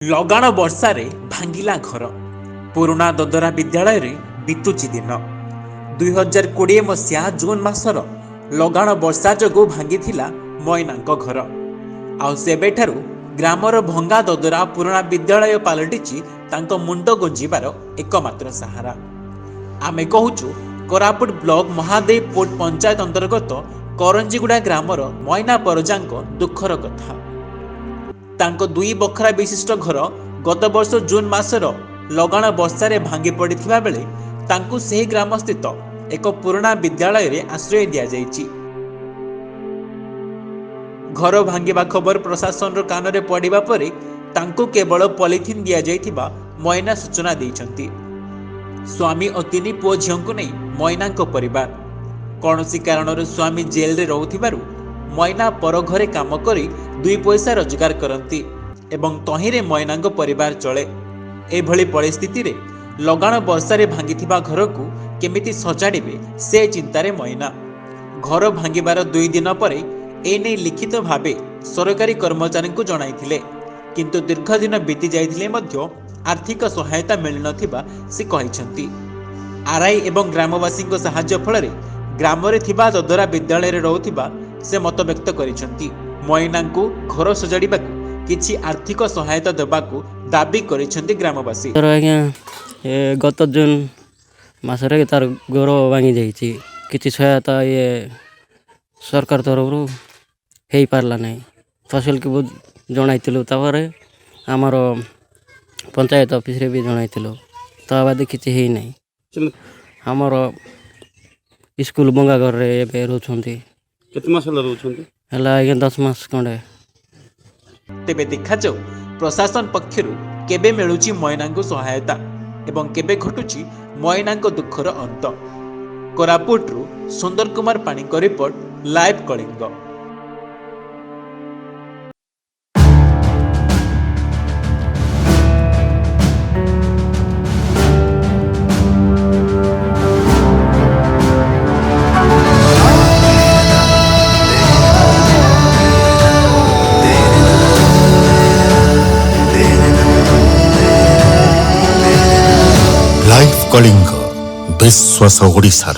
ଲଗାଣ ବର୍ଷାରେ ଭାଙ୍ଗିଲା ଘର। ପୁରୁଣା ଦଦରା ବିଦ୍ୟାଳୟରେ ବିତୁଛି ଦିନ। 2020 ମସିହା ଜୁନ୍ ମାସର ଲଗାଣ ବର୍ଷା ଯୋଗୁଁ ଭାଙ୍ଗିଥିଲା ମଇନାଙ୍କ ଘର। ଆଉ ସେବେଠାରୁ ଗ୍ରାମର ଭଙ୍ଗା ଦଦରା ପୁରୁଣା ବିଦ୍ୟାଳୟ ପାଲଟିଛି ତାଙ୍କ ମୁଣ୍ଡ ଗୁଞ୍ଜିବାର ଏକମାତ୍ର ସାହାରା। ଆମେ କହୁଛୁ କୋରାପୁଟ ବ୍ଲକ ମହାଦେବପୁର ପଞ୍ଚାୟତ ଅନ୍ତର୍ଗତ କରଞ୍ଜିଗୁଡ଼ା ଗ୍ରାମର ମଇନା ପରଜାଙ୍କ ଦୁଃଖର କଥା। ତାଙ୍କ 2 ବଖରା ବିଶିଷ୍ଟ ଘର ଗତ ବର୍ଷ ଜୁନ୍ ମାସର ଲଗାଣ ବର୍ଷାରେ ଭାଙ୍ଗି ପଡ଼ିଥିବା ବେଳେ ତାଙ୍କୁ ସେହି ଗ୍ରାମସ୍ଥିତ ଏକ ପୁରୁଣା ବିଦ୍ୟାଳୟରେ ଆଶ୍ରୟ ଦିଆଯାଇଛି। ଘର ଭାଙ୍ଗିବା ଖବର ପ୍ରଶାସନର କାନରେ ପଡ଼ିବା ପରେ ତାଙ୍କୁ କେବଳ ପଲିଥିନ୍ ଦିଆଯାଇଥିବା ମଇନା ସୂଚନା ଦେଇଛନ୍ତି। ସ୍ୱାମୀ ଓ 3 ପୁଅ ଝିଅଙ୍କୁ ନେଇ ମଇନାଙ୍କ ପରିବାର। କୌଣସି କାରଣରୁ ସ୍ୱାମୀ ଜେଲରେ ରହୁଥିବାରୁ ମଇନା ପର ଘରେ କାମ କରି 2 ପଇସା ରୋଜଗାର କରନ୍ତି ଏବଂ ତହିଁରେ ମଇନାଙ୍କ ପରିବାର ଚଳେ। ଏଭଳି ପରିସ୍ଥିତିରେ ଲଗାଣ ବର୍ଷାରେ ଭାଙ୍ଗିଥିବା ଘରକୁ କେମିତି ସଜାଡ଼ିବେ ସେ ଚିନ୍ତାରେ ମଇନା। ଘର ଭାଙ୍ଗିବାର 2 ଦିନ ପରେ ଏନେଇ ଲିଖିତ ଭାବେ ସରକାରୀ କର୍ମଚାରୀଙ୍କୁ ଜଣାଇଥିଲେ, କିନ୍ତୁ ଦୀର୍ଘ ଦିନ ବିତି ଯାଇଥିଲେ ମଧ୍ୟ ଆର୍ଥିକ ସହାୟତା ମିଳିନଥିବା ସେ କହିଛନ୍ତି। ଆରଆଇ ଏବଂ ଗ୍ରାମବାସୀଙ୍କ ସାହାଯ୍ୟ ଫଳରେ ଗ୍ରାମରେ ଥିବା ଦଦରା ବିଦ୍ୟାଳୟରେ ରହୁଥିବା ସେ ମତବ୍ୟକ୍ତ କରିଛନ୍ତି। ମଇନାଙ୍କୁ ଘର ସଜାଡ଼ିବାକୁ କିଛି ଆର୍ଥିକ ସହାୟତା ଦେବାକୁ ଦାବି କରିଛନ୍ତି ଗ୍ରାମବାସୀ। ଆଜ୍ଞା ଗତ ଜୁନ୍ ମାସରେ ତାର ଘର ଭାଙ୍ଗି ଯାଇଛି। କିଛି ସହାୟତା ସରକାର ତରଫରୁ ହେଇପାରିଲା ନାହିଁ। ତହସିଲକୁ ଜଣାଇଥିଲୁ, ତାପରେ ଆମର ପଞ୍ଚାୟତ ଅଫିସରେ ବି ଜଣାଇଥିଲୁ, ତା ବାଦେ କିଛି ହେଇନାହିଁ। ଆମର ସ୍କୁଲ ଭଙ୍ଗା ଘରରେ ଏବେ ରହୁଛନ୍ତି। କେତେ ମାସ ହେଲା ରହୁଛନ୍ତି? ହେଲା ଆଜ୍ଞା 10 ମାସ ଖଣ୍ଡେ। ତେବେ ଦେଖାଯାଉ ପ୍ରଶାସନ ପକ୍ଷରୁ କେବେ ମିଳୁଛି ମଇନାଙ୍କୁ ସହାୟତା ଏବଂ କେବେ ଘଟୁଛି ମଇନାଙ୍କ ଦୁଃଖର ଅନ୍ତ। କୋରାପୁଟରୁ ସୁନ୍ଦର କୁମାର ପାଣିଙ୍କ report, live Kalinga. Live Kalinga, ବିଶ୍ୱାସ ଓଡ଼ିଶାର।